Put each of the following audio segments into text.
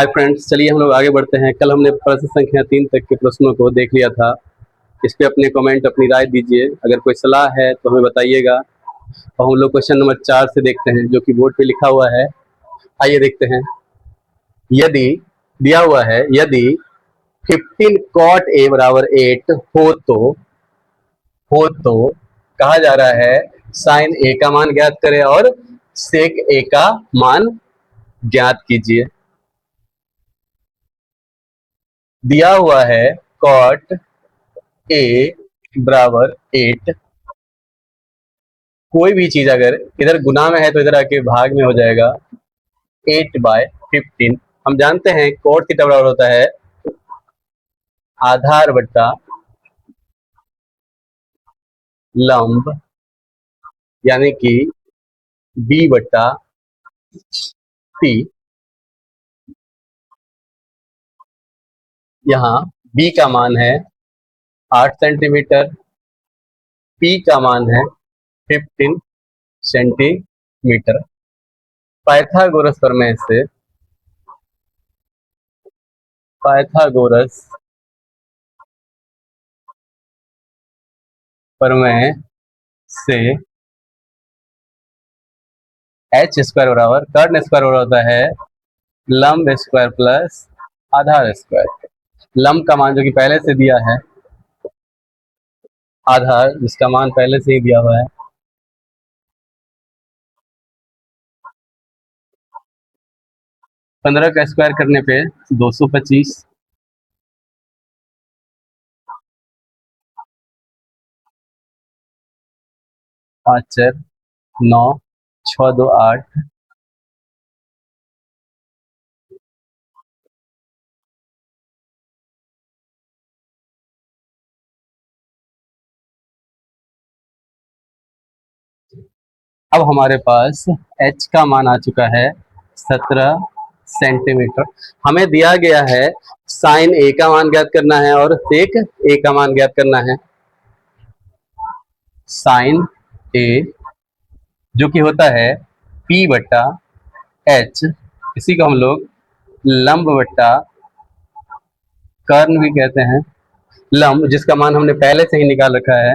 Hi friends, चलिए हम लोग आगे बढ़ते हैं। कल हमने प्रश्न संख्या 3 तक के प्रश्नों को देख लिया था। इस पे अपने कमेंट, अपनी राय दीजिए। अगर कोई सलाह है तो हमें बताइएगा। और हम लोग क्वेश्चन नंबर 4 से देखते हैं, जो कि बोर्ड पे लिखा हुआ है। आइए देखते हैं। यदि दिया हुआ है, यदि 15 cot a बराबर 8 हो तो कहा जा रहा है साइन a का मान ज्ञात करें और सेक a का मान ज्ञात कीजिए। दिया हुआ है cot a बराबर 8। कोई भी चीज अगर इधर गुना में है तो इधर आके भाग में हो जाएगा। 8/15 हम जानते हैं cot कितना बराबर होता है, आधार बट्टा लंब, यानी कि b बट्टा p। यहाँ b का मान है 8 सेंटीमीटर, p का मान है 15 सेंटीमीटर। पाइथागोरस प्रमेय से एच स्क्वायर बराबर कर्ण स्क्वायर बराबर होता है लंब स्क्वायर प्लस आधार स्क्वायर। लंब का मान जो कि पहले से दिया है, आधार जिसका मान पहले से ही दिया हुआ है। पंद्रह का स्क्वायर करने पे 225, 5 4 9 6 2 8। अब हमारे पास h का मान आ चुका है 17 सेंटीमीटर। हमें दिया गया है साइन a का मान ज्ञात करना है और सेक a का मान ज्ञात करना है। साइन a जो कि होता है p बट्टा h, इसी को हम लोग लंब बट्टा कर्ण भी कहते हैं। लंब जिसका मान हमने पहले से ही निकाल रखा है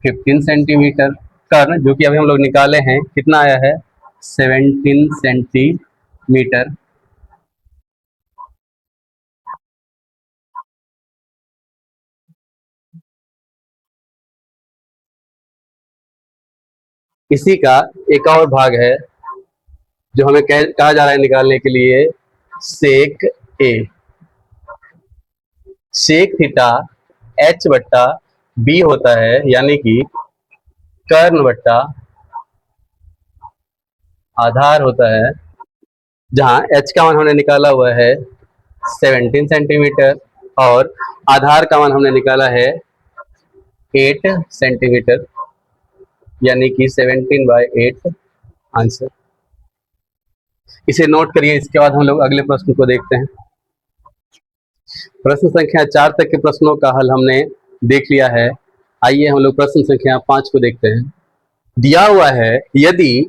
15 सेंटीमीटर। कर्ण जो कि अभी हम लोग निकाले हैं, कितना आया है 17 सेंटीमीटर। इसी का एक और भाग है जो हमें कहा जा रहा है निकालने के लिए, सेक ए। सेक थीटा एच बट्टा बी होता है, यानी कि कर्ण बट्टा आधार होता है, जहां एच का मान हमने निकाला हुआ है 17 सेंटीमीटर और आधार का मान हमने निकाला है 8 सेंटीमीटर, यानी कि 17/8 आंसर। इसे नोट करिए। इसके बाद हम लोग अगले प्रश्न को देखते हैं। प्रश्न संख्या 4 तक के प्रश्नों का हल हमने देख लिया है। आइए हम लोग प्रश्न संख्या 5 को देखते हैं। दिया हुआ है यदि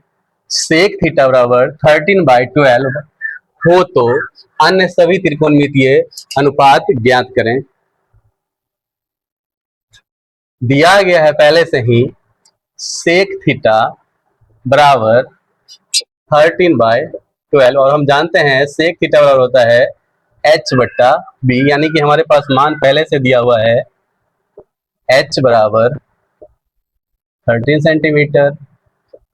सेक थीटा बराबर 13/12 हो तो अन्य सभी त्रिकोणमितीय अनुपात ज्ञात करें। दिया गया है पहले से ही सेक थीटा बराबर 13/12 और हम जानते हैं सेक थीटा बराबर होता है h बट्टा बी, यानी कि हमारे पास मान पहले से दिया हुआ है h बराबर 13 सेंटीमीटर,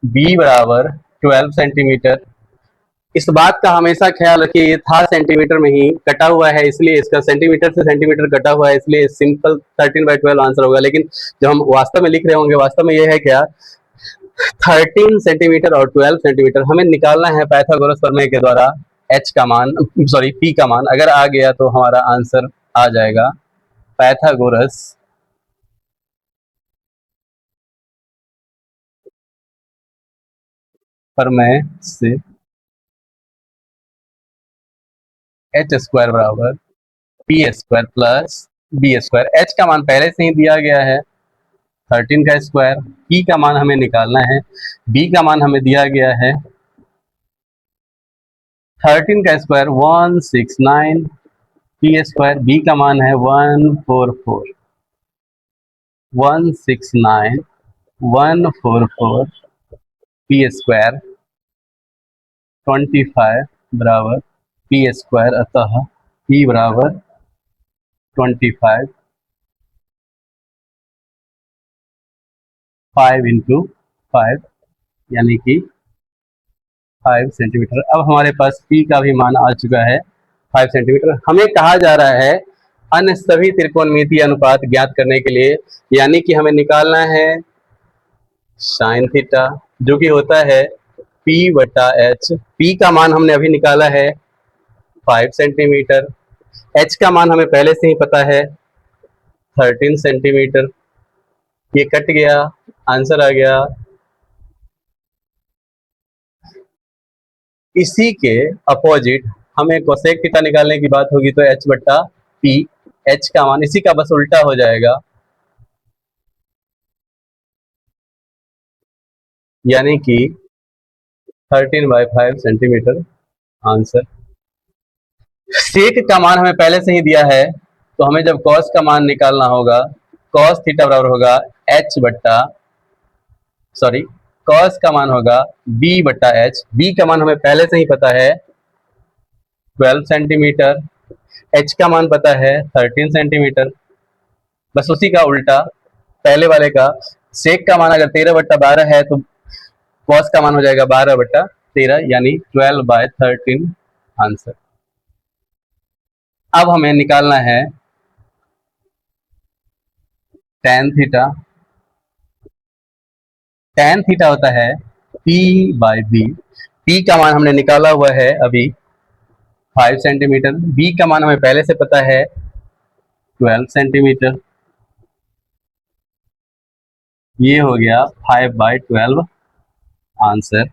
b बराबर 12 सेंटीमीटर। इस बात का हमेशा ख्याल रखिए, ये था सेंटीमीटर में ही, कटा हुआ है इसलिए इसका सेंटीमीटर से सेंटीमीटर कटा हुआ है, इसलिए सिंपल 13/12 आंसर होगा। लेकिन जब हम वास्तव में लिख रहे होंगे, वास्तव में ये है क्या 13 सेंटीमीटर और 12 सेंटीमीटर। हमें निकालना है पाइथागोरस प्रमेय के द्वारा h का मान, सॉरी p का मान। अगर आ गया तो हमारा आंसर आ जाएगा। पाइथागोरस प्रमेय से h स्क्वायर बराबर P square plus B square. h का मान पहले से ही दिया गया है 13 का स्क्वायर, p का मान हमें निकालना है, b का मान हमें दिया गया है 13 का स्क्वायर 169 पी स्क्वायर, बी का मान है 144, 169 144 पी स्क्वायर 25 बराबर पी स्क्वायर, अतः पी बराबर 25, 5 इंटू 5 यानी कि 5 सेंटीमीटर। अब हमारे पास पी का भी मान आ चुका है 5 सेंटीमीटर। हमें कहा जा रहा है अन्य सभी त्रिकोणमितीय अनुपात ज्ञात करने के लिए, यानी कि हमें निकालना है साइन थीटा, जो कि होता है P बटा एच। P का मान हमने अभी निकाला है 5 सेंटीमीटर, H का मान हमें पहले से ही पता है 13 सेंटीमीटर। ये कट गया, आंसर आ गया। इसी के अपोजिट हमें कोसेक थीटा निकालने की बात होगी तो H बटा P, H का मान इसी का बस उल्टा हो जाएगा, यानी कि 13/5 सेंटीमीटर आंसर। सेक का मान हमें पहले से ही दिया है, तो हमें जब कॉस का मान निकालना होगा, कॉस थीटा बराबर होगा एच बट्टा कॉस का मान होगा बी बट्टा एच। बी का मान हमें पहले से ही पता है 12 सेंटीमीटर, एच का मान पता है 13 सेंटीमीटर, बस उसी का उल्टा पहले वाले का। सेक का मान अगर 13/12 है तो कॉस का मान हो जाएगा 12/13 यानी 12/13 आंसर। अब हमें निकालना है tan थीटा। tan थीटा होता है P/B। P का मान हमने निकाला हुआ है अभी 5 सेंटीमीटर, B का मान हमें पहले से पता है 12 सेंटीमीटर। ये हो गया 5/12 आंसर।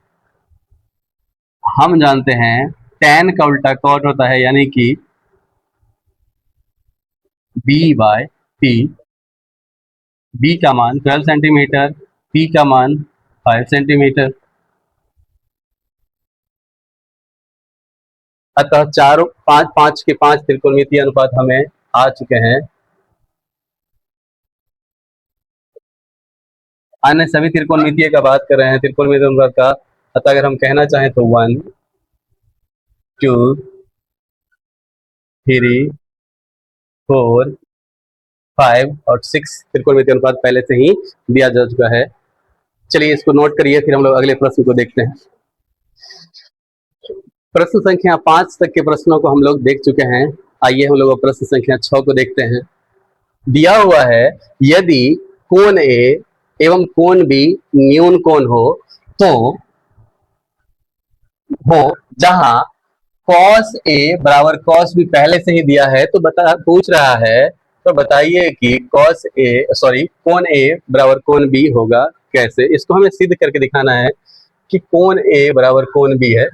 हम जानते हैं tan का उल्टा cot होता है, यानी कि B/P। B का मान 12 सेंटीमीटर, P का मान 5 सेंटीमीटर, अतः 5 के 5 त्रिकोणमितीय अनुपात हमें आ चुके हैं। अन्य सभी त्रिकोणमितीय का बात कर रहे हैं, त्रिकोणमितीय अनुपात का, अतः अगर हम कहना चाहें तो 1 2 3 4 5 और 6 त्रिकोणमितीय अनुपात पहले से ही दिया जा चुका है। चलिए इसको नोट करिए, फिर हम लोग अगले प्रश्न को देखते हैं। प्रश्न संख्या 5 तक के प्रश्नों को हम लोग देख चुके हैं। आइए हम लोग प्रश्न संख्या 6 को देखते हैं। दिया हुआ है यदि कोण ए एवं कोण बी न्यून कोण हो जहां cos A बराबर cos B पहले से ही दिया है, तो पूछ रहा है तो बताइए कि कोण A बराबर कोण B होगा कैसे। इसको हमें सिद्ध करके दिखाना है कि कोण A बराबर कोण B है।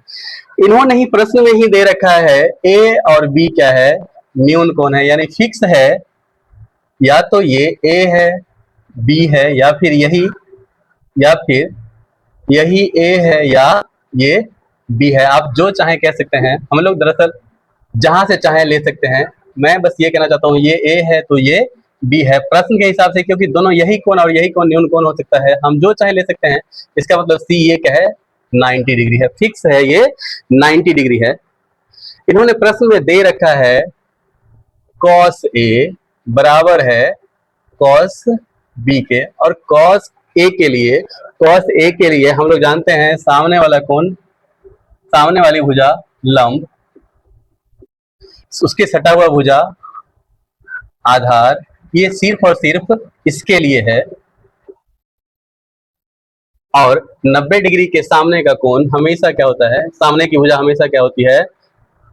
इन्होंने ही प्रश्न में ही दे रखा है A और B क्या है, न्यून कोण है, यानी फिक्स है। या तो ये A है, B है, या फिर यही A है या ये B है। आप जो चाहे कह सकते हैं, हम लोग दरअसल जहां से चाहे ले सकते हैं। मैं बस ये कहना चाहता हूँ ये A है तो ये B है, प्रश्न के हिसाब से, क्योंकि दोनों यही कोण और यही कोण न्यून कोण हो सकता है, हम जो चाहे ले सकते हैं। इसका मतलब C ये क्या है, 90 डिग्री है, फिक्स है, ये 90 डिग्री है। इन्होंने प्रश्न में दे रखा है cos A बराबर है cos B के, और cos A के लिए हम लोग जानते हैं सामने वाली भुजा लंब, उसके सटा हुआ भुजा आधार, ये सिर्फ और सिर्फ इसके लिए है। और 90 डिग्री के सामने का कोण हमेशा क्या होता है, सामने की भुजा हमेशा क्या होती है,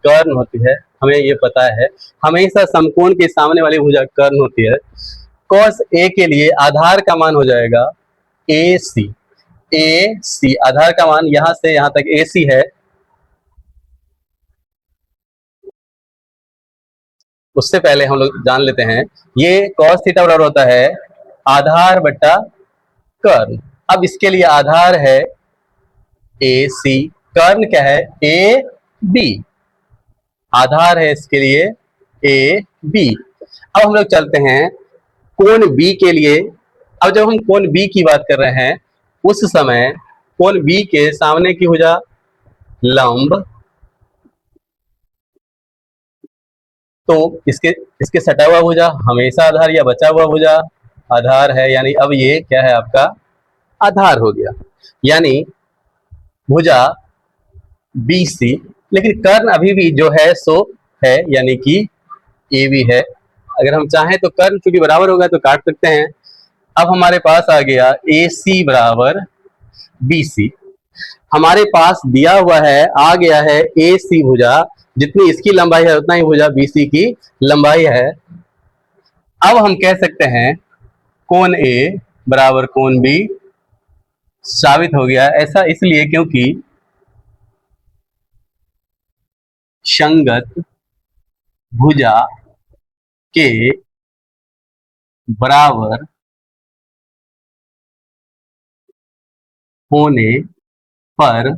कर्ण होती है, हमें ये पता है। हमेशा समकोण के सामने वाली भुजा कर्ण होती है। cos A के लिए आधार का मान हो जाएगा AC। आधार का मान यहां से यहां तक AC है। उससे पहले हम लोग जान लेते हैं, ये cos थीटा बराबर होता है आधार बट्टा कर्ण। अब इसके लिए आधार है AC, कर्ण क्या है, A बी, आधार है इसके लिए ए बी। अब हम लोग चलते हैं कोण बी के लिए। अब जब हम कोण बी की बात कर रहे हैं उस समय कोण बी के सामने की भुजा लंब, तो इसके इसके सटा हुआ भुजा हमेशा आधार या बचा हुआ भुजा आधार है, यानी अब ये क्या है आपका आधार हो गया, यानी भुजा बी सी। लेकिन कर्ण अभी भी जो है सो है, यानी कि ए बी है। अगर हम चाहें तो कर्ण चूंकि बराबर होगा तो काट सकते हैं। अब हमारे पास आ गया ए सी बराबर बी सी। हमारे पास दिया हुआ है, आ गया है ए सी भुजा, जितनी इसकी लंबाई है उतना ही भुजा बी सी की लंबाई है। अब हम कह सकते हैं कोण ए बराबर कोण बी साबित हो गया। ऐसा इसलिए क्योंकि संगत भुजा के बराबर होने पर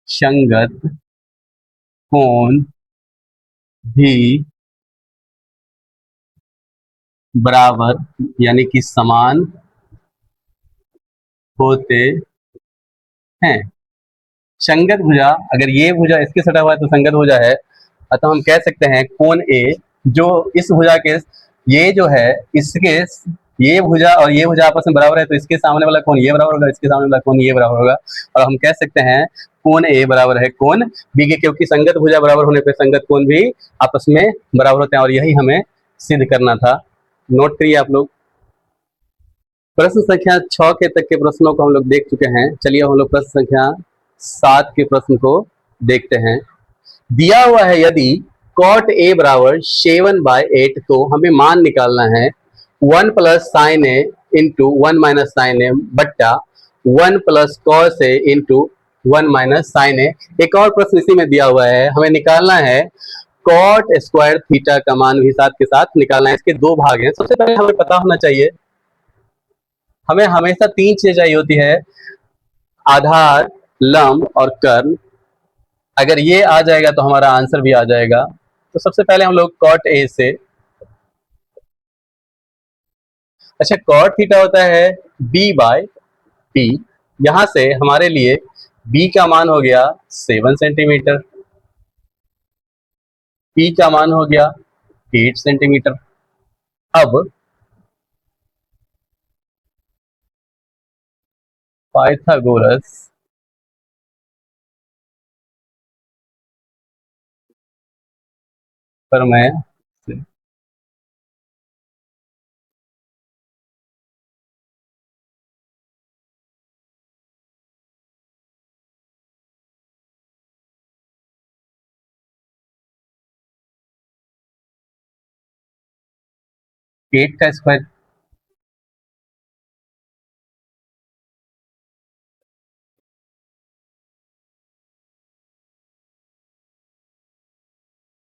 संगत कोण भी बराबर यानी कि समान होते हैं। संगत भुजा, अगर ये भुजा इसके सटा हुआ है तो संगत भुजा है, अतः हम कह सकते हैं कोण ए जो इस भुजा के ये जो है इसके ये भुजा और ये भुजा आपस में बराबर है, तो इसके सामने वाला कोण ये बराबर होगा, इसके सामने वाला कोण ये बराबर होगा, और हम कह सकते हैं कोण ए बराबर है कोण बी के, क्योंकि संगत भुजा बराबर होने पर संगत कोण भी आपस में बराबर होते हैं, और यही हमें सिद्ध करना था। नोट करिए आप लोग। प्रश्न संख्या 6 के तक के प्रश्नों को हम लोग देख चुके हैं। चलिए हम लोग प्रश्न संख्या 7 के प्रश्न को देखते हैं। दिया हुआ है यदि cot a बराबर 7/8, तो हमें मान निकालना है 1 प्लस साइन ए इंटू 1 माइनस साइन ए बट्टा 1 प्लस कॉस ए इंटू 1 माइनस साइन ए। एक और प्रश्न इसी में दिया हुआ है, हमें निकालना है cot स्क्वायर थीटा का मान भी साथ के साथ निकालना है। इसके दो भाग हैं। सबसे पहले हमें पता होना चाहिए, हमें हमेशा तीन चीजें चाहिए होती है, आधार, लंब और कर्ण। अगर ये आ जाएगा तो हमारा आंसर भी आ जाएगा। तो सबसे पहले हम लोग कॉट ए से, अच्छा कॉट थीटा होता है बी बाय पी, यहां से हमारे लिए बी का मान हो गया 7 सेंटीमीटर, पी का मान हो गया 8 सेंटीमीटर। अब पाइथागोरस प्रमेय से एट का स्क्वायर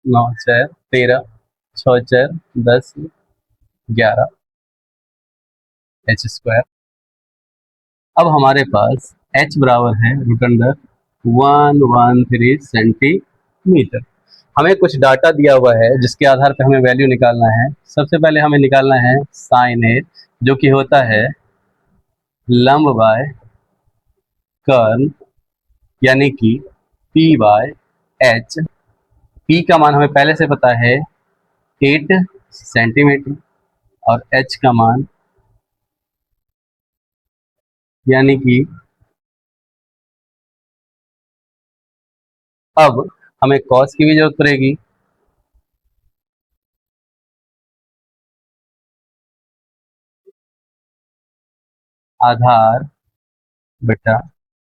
9 4 13 6 4 10 11 एच स्क्वायर। अब हमारे पास h बराबर है रूट अंडर 113 सेंटीमीटर। हमें कुछ डाटा दिया हुआ है जिसके आधार पर हमें वैल्यू निकालना है। सबसे पहले हमें निकालना है साइन ए, जो कि होता है लंब बाय कर्ण, यानी कि p बाय एच। p का मान हमें पहले से पता है 8 सेंटीमीटर और h का मान यानी कि अब हमें कॉस की भी जरूरत पड़ेगी। आधार बटा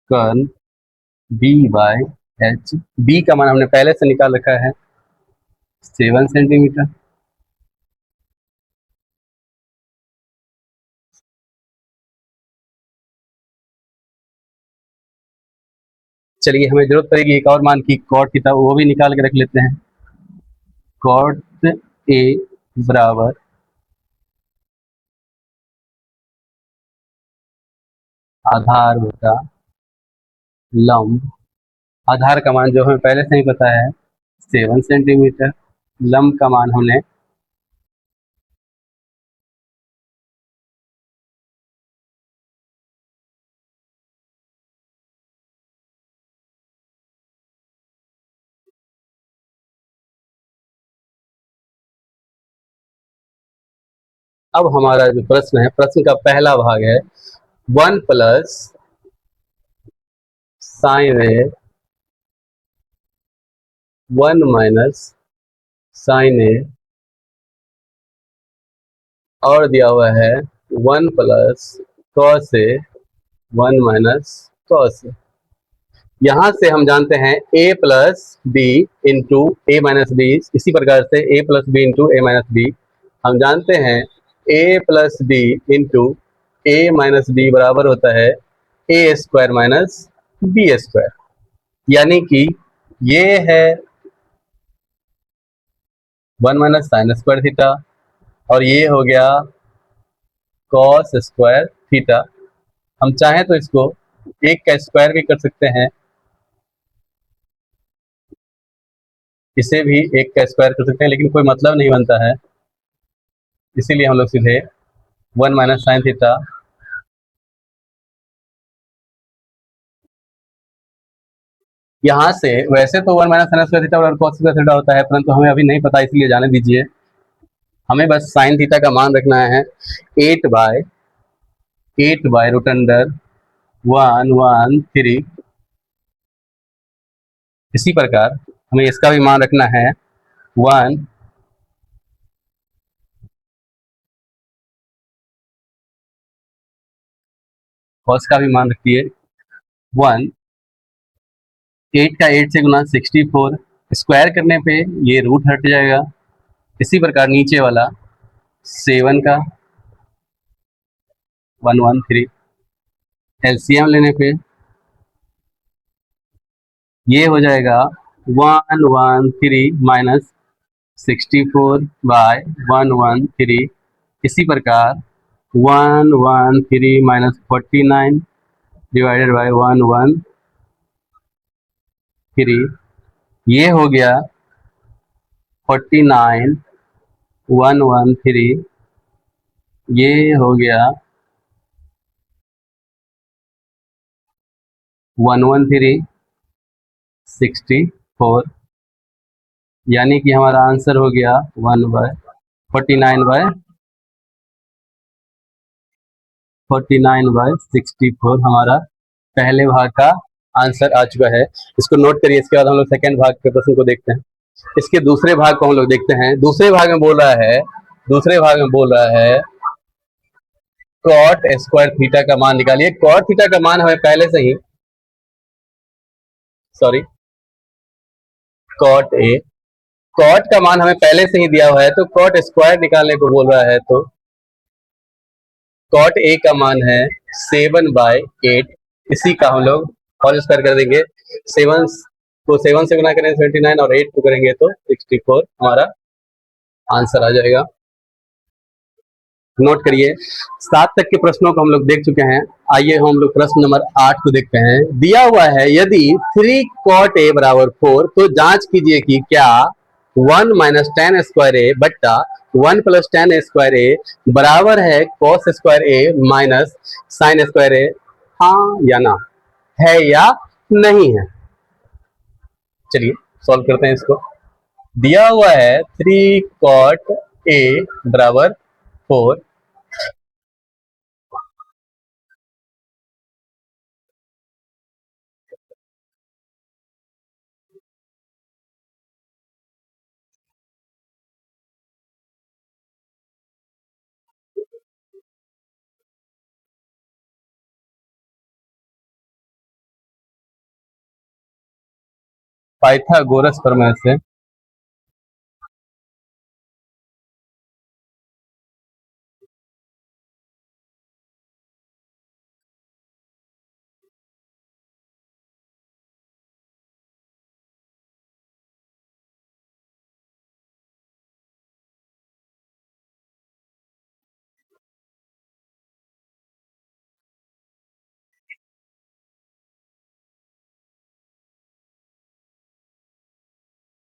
कर्ण बी बाय एच, बी का मान हमने पहले से निकाल रखा है 7 सेंटीमीटर। चलिए हमें जरूरत पड़ेगी एक और मान की, कॉट थीटा, वो भी निकाल के रख लेते हैं। कॉट ए बराबर आधार बटा लंब, आधार का मान जो हमें पहले से ही पता है 7 सेंटीमीटर, लंब का मान हमने अब हमारा जो प्रश्न है, प्रश्न का पहला भाग है 1 plus sine A 1 minus sine A, और दिया हुआ है 1 plus cos A 1 minus cos A. यहाँ से हम जानते हैं a plus B into A minus B, इसी प्रकार से a plus B into A minus B, हम जानते हैं a plus B into A minus B बराबर होता है A square minus B square, यानी कि ये है 1 माइनस साइन स्क्वायर थीटा, और ये हो गया कॉस स्क्वायर थीटा। हम चाहें तो इसको एक का स्क्वायर भी कर सकते हैं, इसे भी एक का स्क्वायर कर सकते हैं, लेकिन कोई मतलब नहीं बनता है, इसीलिए हम लोग सीधे 1 माइनस साइन थीटा यहाँ से, वैसे तो 1 माइनस साइन स्क्वायर थीटा और कॉस स्क्वायर थीटा होता है, परंतु हमें अभी नहीं पता, इसलिए जाने दीजिए। हमें बस साइन थीटा का मान रखना है 8 बाय रूट अंडर 113। इसी प्रकार हमें इसका भी मान रखना है 1 कॉस का भी मान रखिए 1, 8 का 8 से गुना 64, स्क्वायर करने पे ये रूट हट जाएगा। इसी प्रकार नीचे वाला 7 का 113, एलसीएम लेने पे ये हो जाएगा 113 माइनस 64/113। इसी प्रकार 113 माइनस 49 डिवाइडेड बाय 113, ये हो गया 49 113, ये हो गया 113 64, यानी कि हमारा आंसर हो गया 49/64 हमारा पहले भाग का आंसर आ चुका है। इसको नोट करिए। इसके बाद हम लोग सेकेंड भाग के प्रश्न को देखते हैं। इसके दूसरे भाग को हम लोग देखते हैं। दूसरे भाग में बोल रहा है, दूसरे भाग में बोल रहा है कॉट स्क्वायर थीटा का मान निकालिए। कॉट थीटा का मान हमें पहले से ही, सॉरी, कॉट ए, कॉट का मान हमें पहले से ही दिया हुआ है, तो कॉट स्क्वायर निकालने को बोल रहा है, तो कॉट ए का मान है 7/8। इसी का हम लोग होल स्क्वायर कर देंगे। 7 को 7 से गुना करेंगे 79, और 8 को करेंगे तो 64 हमारा आंसर आ जाएगा। नोट करिए। 7 तक के प्रश्नों को हम लोग देख चुके हैं। आइए हम लोग प्रश्न नंबर 8 को देखते हैं। दिया हुआ है यदि 3 कॉट ए बराबर 4, तो जांच कीजिए कि क्या 1 माइनस टेन स्क्वायर ए बट्टा 1 प्लस टेन स्क्वायर ए बराबर है कॉस स्क्वायर ए माइनस साइन स्क्वायर ए। हाँ या ना, है या नहीं है। चलिए सॉल्व करते हैं इसको। दिया हुआ है 3 कॉट ए बराबर 4, पाइथागोरस प्रमेय से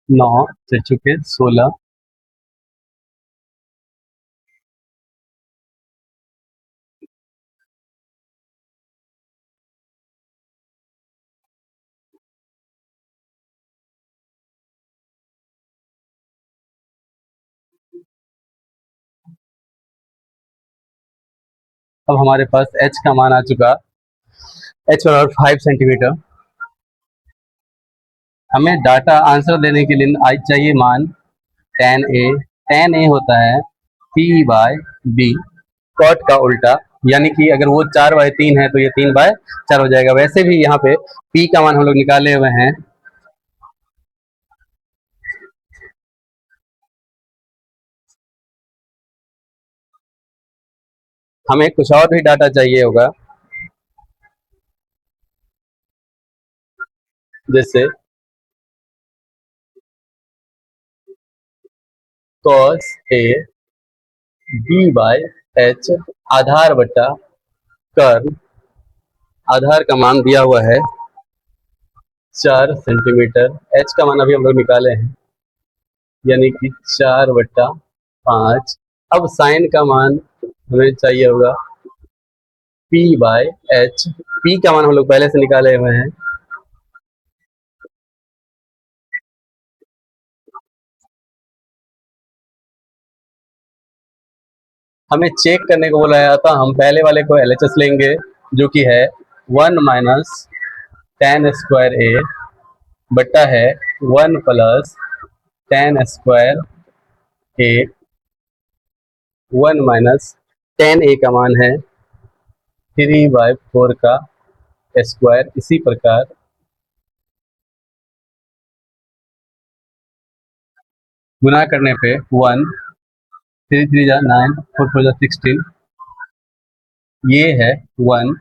9 चल चुके 16। अब हमारे पास h का मान आ चुका, h बराबर 5 सेंटीमीटर। हमें डाटा आंसर देने के लिए आज चाहिए मान tan a होता है p/b, कॉट का उल्टा, यानी कि अगर वो 4/3 है तो ये 3/4 हो जाएगा। वैसे भी यहाँ पे p का मान हम लोग निकाले हुए हैं, हमें कुछ और भी डाटा चाहिए होगा, जैसे cos a b/h आधार बटा कर्ल, आधार का मान दिया हुआ है 4 सेंटीमीटर, h का मान अभी हम लोग निकाले हैं, यानी कि 4/5। अब साइन का मान हमें चाहिए होगा p/h, p का मान हम लोग पहले से निकाले हुए हैं, हमें चेक करने को बोला जाता, हम पहले वाले को LHS लेंगे जो कि है 1 माइनस tan स्क्वायर a बट्टा है 1 plus tan square a, 1 minus tan a का मान है 3/4 का स्क्वायर। इसी प्रकार गुना करने पे 1, 3 3 जा 9, 4 4 जा 16, ये है 1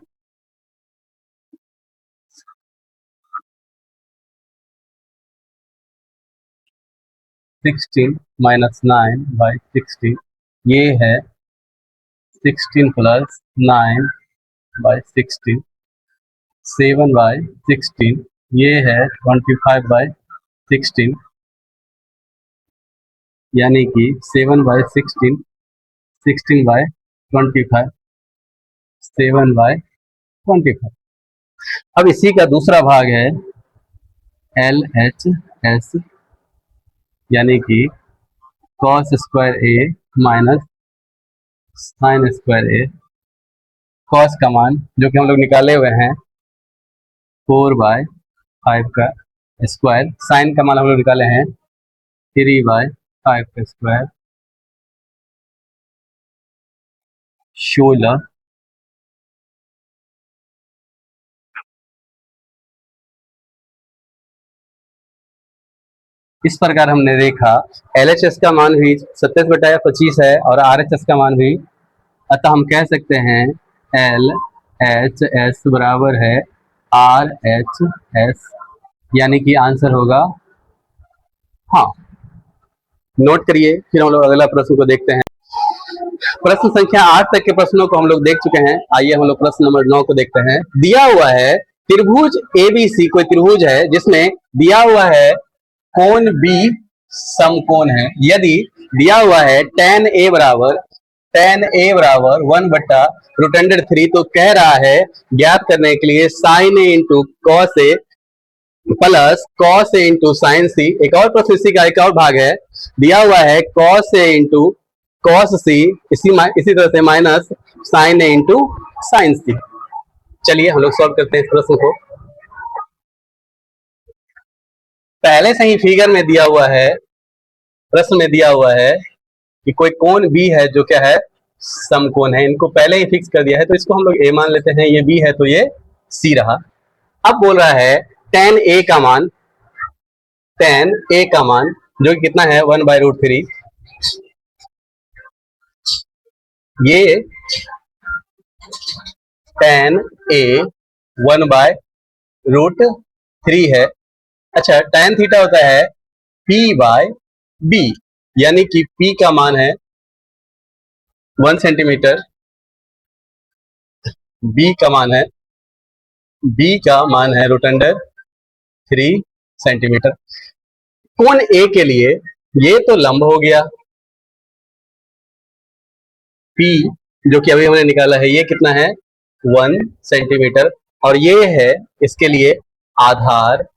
16 माइनस 9/16, ये है 16 प्लस 9/16, 7/16, ये है 25/16, यानी कि 7/16, 16/25, 7/25। अब इसी का दूसरा भाग है LHS, यानी कि cos square a minus sine square a, cos का मान जो कि हम लोग निकाले हुए हैं 4/5 का स्क्वायर, साइन का मान हम लोग निकाले हैं 3/5 का स्क्वायर, 16। इस प्रकार हमने देखा LHS का मान भी 27/25 है और RHS का मान भी, अतः हम कह सकते हैं LHS बराबर है RHS, यानी कि आंसर होगा हाँ। नोट करिए, फिर हम लोग अगला प्रश्न को देखते हैं। प्रश्न संख्या 8 तक के प्रश्नों को हम लोग देख चुके हैं, आइए हम लोग प्रश्न नंबर 9 को देखते हैं। दिया हुआ है त्रिभुज ABC, कोई त्रिभुज है जिसमें दिया हुआ है कोण B समकोण है। यदि दिया हुआ है tan A बराबर 1/√3, तो कह रहा है ज्ञात करने के लिए sin A into cos A plus cos A into sine C। एक और प्रश्न इसी का एक और भाग है, दिया हुआ है cos A into cos C, इसी तरह से minus sin A into sine C। चलिए हम लोग सॉल्व करते हैं इस प्रश्न को। पहले से ही फिगर में दिया हुआ है, प्रश्न में दिया हुआ है कि कोई कोण B है जो क्या है समकोण है, इनको पहले ही फिक्स कर दिया है, तो इसको हम लोग A मान लेते हैं, ये B है तो ये C रहा। अब बोल रहा है tan A का मान, tan A का मान जो कि कितना है 1/√3, ये tan A 1/√3 है। अच्छा, tan थीटा होता है P/B, यानी कि P का मान है 1 सेंटीमीटर, B का मान है √3 सेंटीमीटर। कोण ए के लिए ये तो लंब हो गया, P जो कि अभी हमने निकाला है ये कितना है 1 सेंटीमीटर, और ये है इसके लिए आधार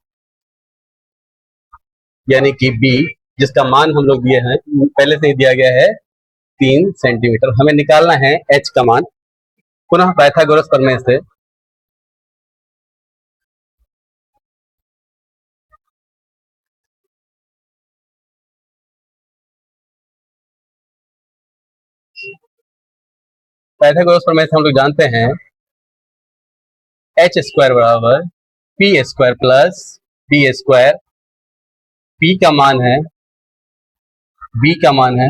यानी कि B, जिसका मान हम लोग दिए हैं पहले से ही दिया गया है 3 सेंटीमीटर। हमें निकालना है H का मान पुनः पाइथागोरस प्रमेय से। पाइथागोरस प्रमेय से हम लोग जानते हैं एच स्क्वायर बराबर P square plus D square. P का मान है, बी का मान है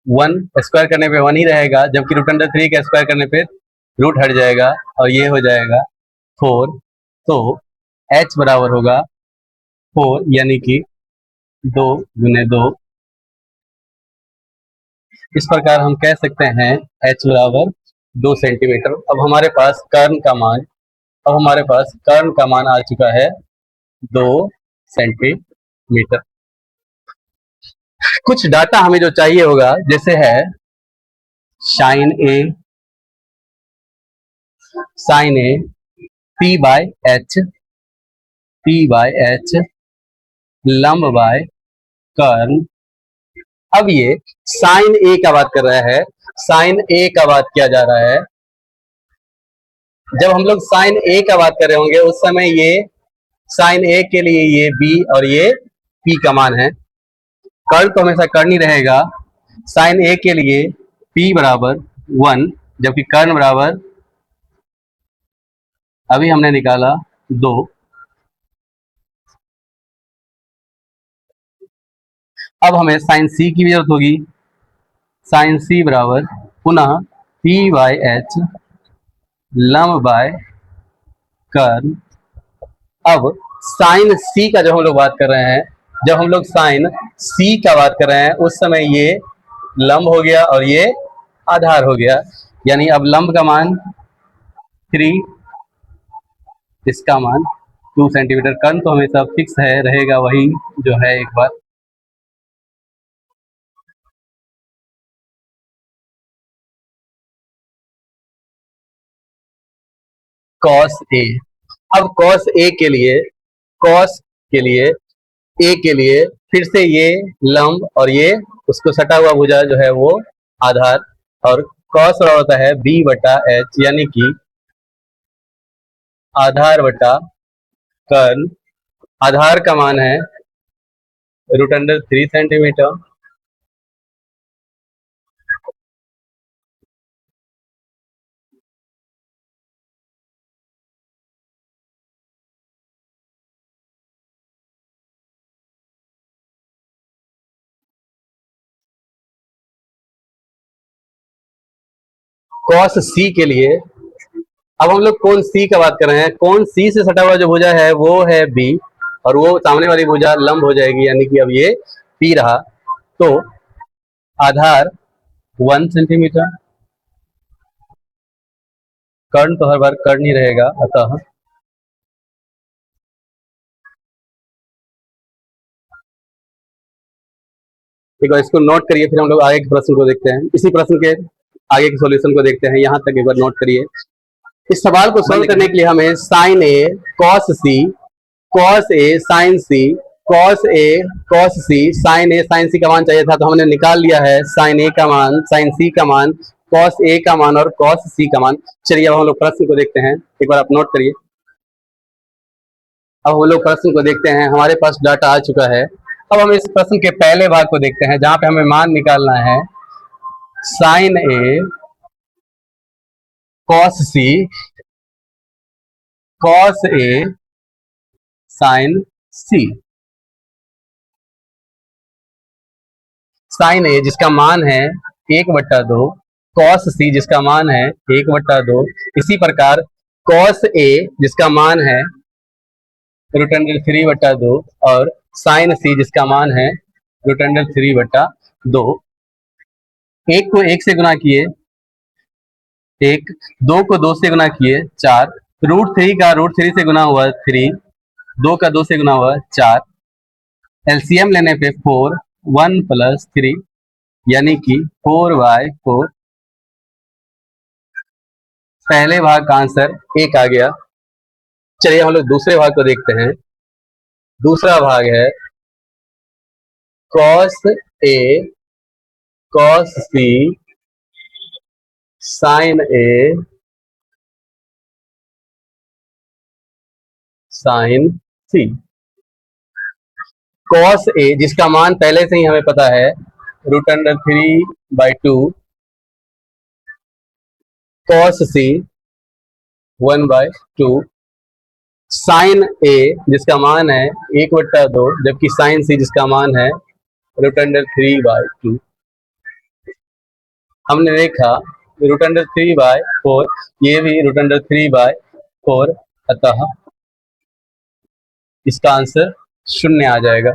1, स्क्वायर करने पे 1 ही रहेगा, जबकि रूट अंडर 3 का स्क्वायर करने पे रूट हट जाएगा और ये हो जाएगा 4। तो h बराबर होगा 4 यानी कि 2 गुने 2। इस प्रकार हम कह सकते हैं h बराबर 2 सेंटीमीटर। अब हमारे पास कर्ण का मान आ चुका है 2 सेंटीमीटर। कुछ डाटा हमें जो चाहिए होगा जैसे है साइन ए P बाय H, लंब बाय कर्ण। अब ये साइन ए का बात कर रहा है, साइन ए का बात किया जा रहा है। जब हम लोग साइन ए का बात कर रहे होंगे उस समय ये साइन ए के लिए ये बी और ये पी का मान है। कर्ण तो हमेशा कर्ण ही रहेगा। साइन ए के लिए पी बराबर 1, जबकि कर्ण बराबर अभी हमने निकाला 2। अब हमें साइन सी की भी जरूरत होगी। साइन सी बराबर पुनः पी बाय एच लंब बाय कर्ण। अब साइन सी का जब हम लोग बात कर रहे हैं, जब हम लोग साइन सी का बात कर रहे हैं उस समय ये लंब हो गया और ये आधार हो गया, यानी अब लंब का मान 3, इसका मान 2 सेंटीमीटर। कर्ण तो हमेशा फिक्स है, रहेगा वही जो है। एक बार कॉस ए, अब कॉस ए के लिए, कॉस के लिए ए के लिए फिर से ये लंब और ये उसको सटा हुआ भुजा जो है वो आधार, और कॉस और होता है बी बटा एच यानी कि आधार बटा कर्ण। आधार का मान है रूट अंडर 3 सेंटीमीटर। कॉस सी के लिए, अब हम लोग कोण सी का बात कर रहे हैं। कोण सी से सटा हुआ जो भुजा है वो है बी, और वो सामने वाली भुजा लंब हो जाएगी, यानी कि अब ये पी रहा। तो आधार 1 सेंटीमीटर, कर्ण तो हर बार कर्ण ही रहेगा, अतः एक बार इसको नोट करिए, फिर हम लोग आगे के प्रश्न को देखते हैं। इसी प्रश्न के आगे के सॉल्यूशन को देखते हैं। यहाँ तक एक बार नोट करिए। इस सवाल को सॉल्व करने के लिए हमें sign A cos C, cos A sign C, cos A cos C, sign A sign सी का मान चाहिए था, तो हमने निकाल लिया है साइन ए का मान, साइन सी का मान, कॉस ए का मान और कॉस सी का मान। चलिए अब हम लोग प्रश्न को देखते हैं, एक बार आप नोट करिए। अब हम लोग प्रश्न को देखते हैं, हमारे पास डाटा आ चुका है। अब हम इस प्रश्न के पहले भाग को देखते हैं जहां पे हमें मान निकालना है sign A cos C, cos A sign C. Sign ए जिसका मान है 1/2, कॉस सी जिसका मान है 1/2, इसी प्रकार कॉस ए जिसका मान है रूट अंडर 3/2 और साइन सी जिसका मान है रूट अंडर 3/2। एक को एक से गुना किए एक, 2 को 2 से गुना किए 4, √3 का √3 से गुना हुआ 3, 2 का 2 से गुना हुआ 4, एलसीएम लेने पे 4, 1 + 3 यानी कि 4/4। पहले भाग का आंसर 1 आ गया। चलिए हम लोग दूसरे भाग को देखते हैं। दूसरा भाग है cos A cos C sin A sin C। cos A जिसका मान पहले से ही हमें पता है √3/2, cos C 1/2, sin A जिसका मान है 1/2, जबकि sin C जिसका मान है √3/2। हमने देखा √3/4, ये भी √3/4, अतः इसका आंसर 0 आ जाएगा।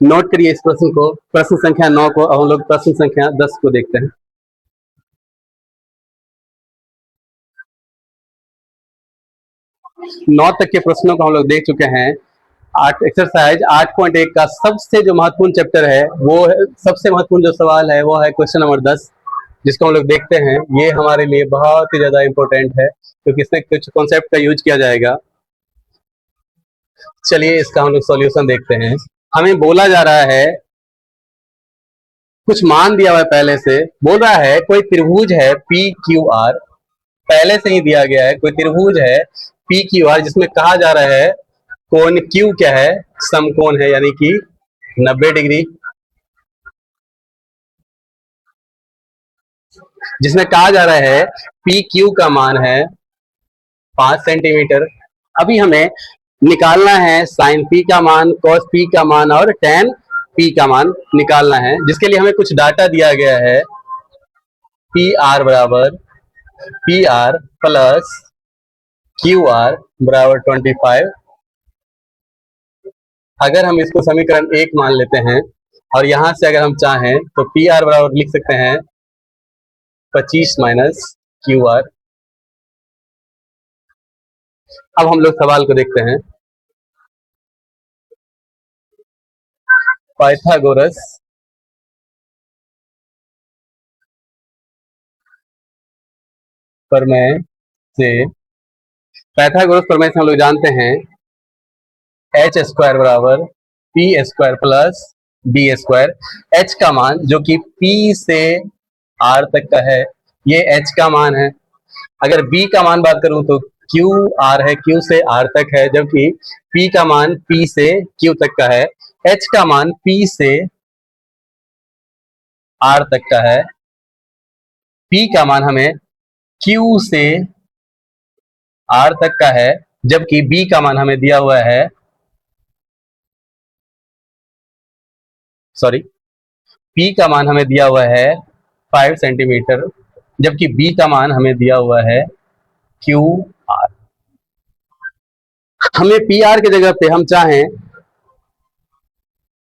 नोट करिए इस प्रश्न को, प्रश्न संख्या 9 को। अब हम लोग प्रश्न संख्या 10 को देखते हैं। 9 तक के प्रश्नों को हम लोग देख चुके हैं। एक्सरसाइज 8.1 का सबसे जो महत्वपूर्ण चैप्टर है, वो है, सबसे महत्वपूर्ण जो सवाल है वो है क्वेश्चन नंबर 10, जिसको हम लोग देखते हैं। ये हमारे लिए बहुत ही ज्यादा इंपॉर्टेंट है क्योंकि इसमें कुछ कॉन्सेप्ट का यूज किया जाएगा। चलिए इसका हम लोग सॉल्यूशन देखते हैं। हमें बोला जा रहा है, कुछ मान दिया हुआ है पहले से, बोल रहा है कोई त्रिभुज है PQR, पहले से ही दिया गया है कोई त्रिभुज है PQR, जिसमें कहा जा रहा है कोण Q क्या है, समकोण है, यानी कि 90 डिग्री, जिसमें कहा जा रहा है PQ का मान है 5 सेंटीमीटर। अभी हमें निकालना है sin P का मान, cos P का मान और tan P का मान निकालना है, जिसके लिए हमें कुछ डाटा दिया गया है। PR बराबर PR प्लस QR बराबर 25। अगर हम इसको समीकरण 1 मान लेते हैं और यहां से अगर हम चाहें तो PR बराबर लिख सकते हैं 25 माइनस QR। अब हम लोग सवाल को देखते हैं। पाइथागोरस प्रमेय से, पाइथागोरस प्रमेय से हम लोग जानते हैं h² बराबर p² प्लस b²। h का मान जो कि p से r तक का है, ये h का मान है। अगर b का मान बात करूं तो QR है, q से r तक है, जबकि p का मान p से q तक का है। h का मान p से r तक का है, p का मान हमें q से r तक का है, जबकि b का मान हमें दिया हुआ है, सॉरी, p का मान हमें दिया हुआ है 5 सेंटीमीटर, जबकि b का मान हमें दिया हुआ है QR। हमें PR की जगह पे हम चाहें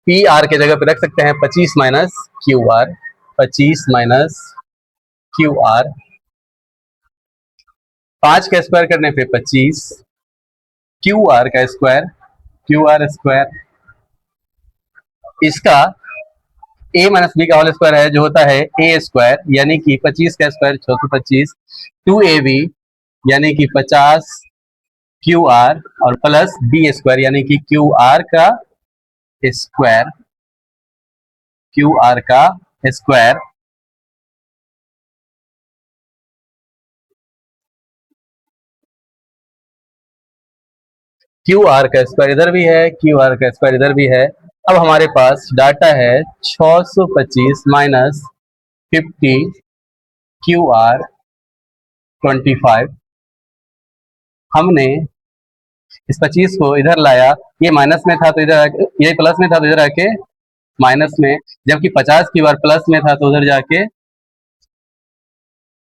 PR के जगह पे रख सकते हैं 25 माइनस QR, 25 माइनस QR, 5 का स्क्वायर करने पे 25, QR का स्क्वायर, QR स्क्वायर, इसका a माइनस बी का होल स्क्वायर है जो होता है a², यानी कि 25 का स्क्वायर 625, 2ab यानी कि 50 QR और प्लस b² यानी कि QR का स्क्वायर, QR का स्क्वायर। QR का स्क्वायर इधर भी है, QR का स्क्वायर इधर भी है। अब हमारे पास डाटा है 625 माइनस 50 QR 25। हमने इस 25 को इधर लाया, ये माइनस में था तो इधर, ये प्लस में था तो इधर आके माइनस में, जबकि 50 QR प्लस में था तो उधर जाके,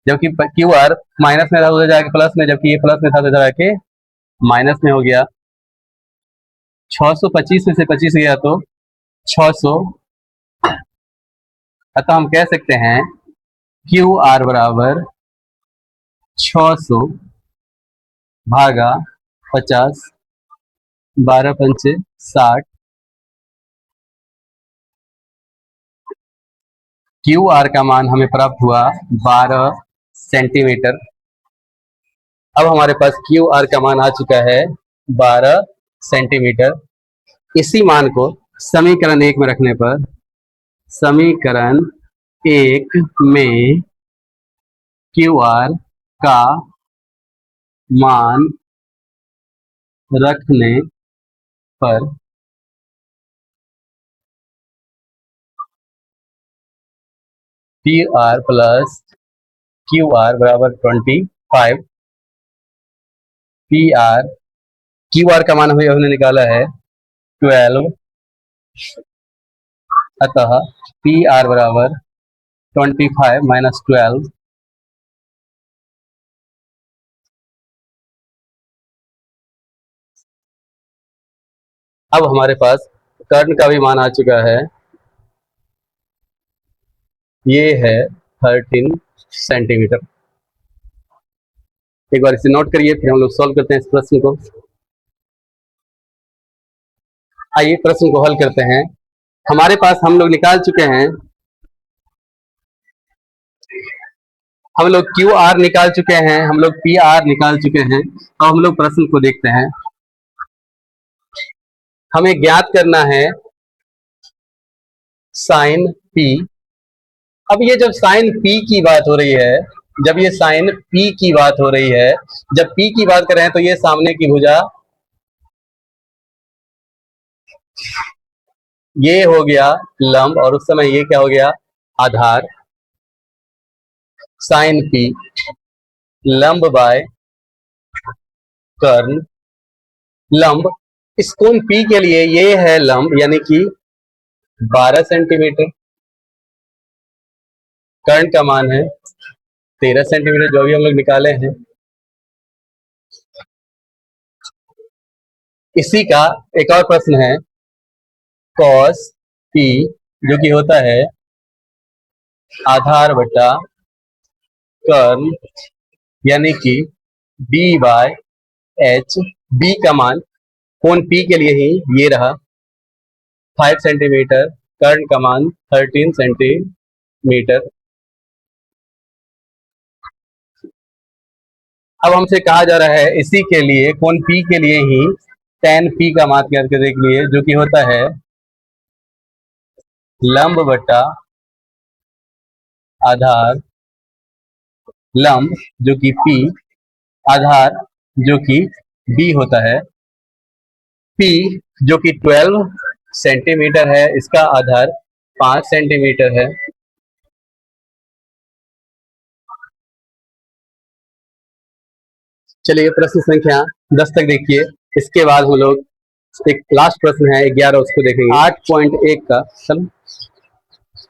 जबकि QR माइनस में था तो उधर जाके प्लस में, जबकि ये प्लस में था तो इधर आके माइनस में हो गया। 625 में से 25 गया तो 600, अतः हम कह सकते हैं QR बराबर 600 भागा 50, 12 पंचे 60। क्यू आर का मान हमें प्राप्त हुआ 12 सेंटीमीटर। अब हमारे पास क्यू आर का मान आ चुका है 12 सेंटीमीटर। इसी मान को समीकरण 1 में रखने पर, समीकरण 1 में क्यू आर का मान रखने पर P R plus Q R बराबर 25। पी आर क्यू आर का मान हमने निकाला है 12, अतः पी आर बराबर 25 माइनस 12। अब हमारे पास कर्ण का भी मान आ चुका है, ये है 13 सेंटीमीटर। एक बार इसे नोट करिए, फिर हम लोग सॉल्व करते हैं इस प्रश्न को। आइए प्रश्न को हल करते हैं। हमारे पास हम लोग निकाल चुके हैं, हम लोग क्यू आर निकाल चुके हैं, हम लोग पी आर निकाल चुके हैं। अब हम लोग प्रश्न को देखते हैं। हमें ज्ञात करना है साइन पी। अब ये जब साइन पी की बात हो रही है, जब ये साइन पी की बात हो रही है, जब पी की बात कर रहे हैं तो ये सामने की भुजा, ये हो गया लंब, और उस समय ये क्या हो गया, आधार। साइन पी लंब बाय कर्ण। लंब इस कोण पी के लिए ये है लंब, यानी कि 12 सेंटीमीटर। कर्ण का मान है 13 सेंटीमीटर, जो भी हम लोग निकाले हैं। इसी का एक और प्रश्न है, कॉस पी जो कि होता है आधार बटा कर्ण, यानी कि बी बाय एच। बी का मान कोण पी के लिए ही ये रहा 5 सेंटीमीटर, कर्ण का मान 13 सेंटीमीटर। अब हमसे कहा जा रहा है इसी के लिए, कोण पी के लिए ही tan पी का मान करके देख लिए, जो कि होता है लंब बटा आधार, लंब जो कि पी, आधार जो कि बी होता है। पी जो कि 12 सेंटीमीटर है, इसका आधार 5 सेंटीमीटर है। चलिए प्रश्न संख्या 10 तक देखिए, इसके बाद हम लोग एक लास्ट प्रश्न है 11, उसको देखेंगे। 8.1 का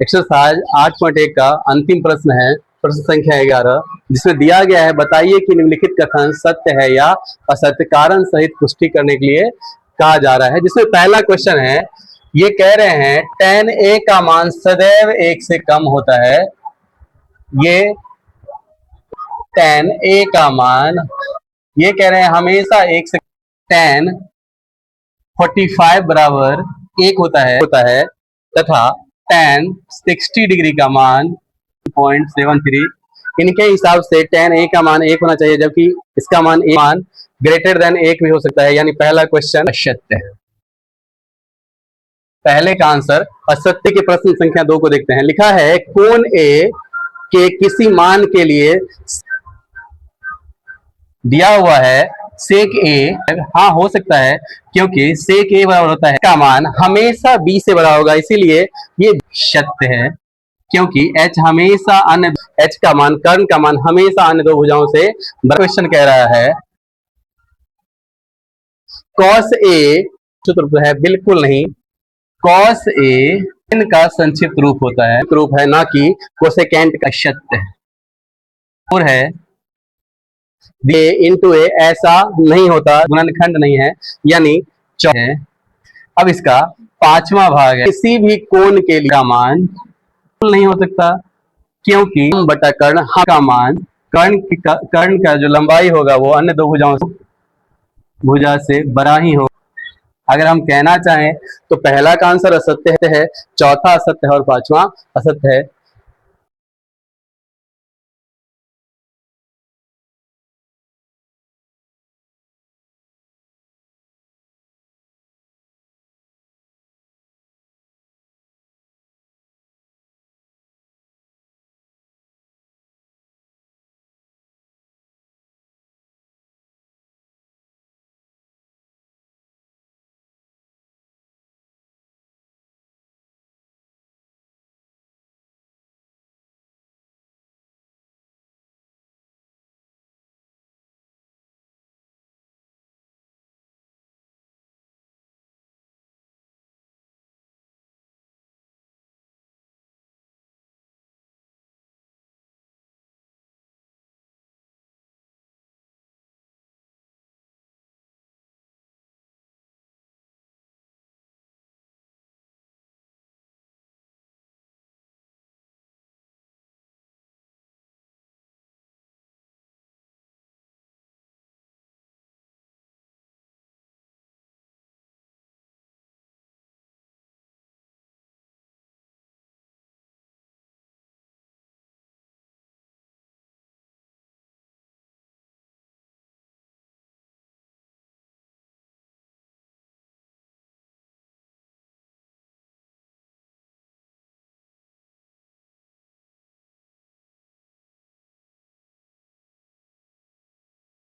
एक्सरसाइज 8.1 का अंतिम प्रश्न है, प्रश्न संख्या 11, जिसमें दिया गया है, बताइए कि निम्नलिखित कथन सत्य है या असत्य, कारण सहित पुष्टि करने के लिए कहा जा रहा है। जिसमें पहला क्वेश्चन है, ये कह रहे हैं tan a का मान सदैव 1 से कम होता है। ये tan a का मान, ये कह रहे हैं हमेशा 1 से, tan 45 बराबर 1 होता है, तथा tan 60 डिग्री का मान 0.73। इनके हिसाब से tan a का मान 1 होना चाहिए, जबकि इसका मान ग्रेटर देन 1 भी हो सकता है, यानी पहला क्वेश्चन असत्य है। पहले का आंसर असत्य के प्रश्न संख्या 2 को देखते हैं। लिखा है कोण A के किसी मान के लिए दिया हुआ है सेक A, हाँ हो सकता है, क्योंकि सेक A बराबर होता है का मान हमेशा B से बड़ा होगा, इसीलिए ये सत्य है, क्योंकि H हमेशा अन्य, H का मान, कर्ण का मान हमेशा अन्य दो भुजाओं से बड़ा। क्वेश्चन कह रहा है cos A सूत्र है, बिल्कुल नहीं। cos A इनका संक्षिप्त रूप होता है, रूप है, ना कि कोसेकेंट का सत्य है। और है a इंटू ए, ऐसा नहीं होता, गुणनखंड नहीं है, यानी है। अब इसका पांचवा भाग है, किसी भी कोण के लिए मान नहीं हो सकता, क्योंकि बटा कर्ण का मान कर्ण का जो लंबाई होगा वो अन्य दो भुजा से बड़ा ही हो। अगर हम कहना चाहें तो पहला का आंसर असत्य है, चौथा असत्य है और पांचवा असत्य है।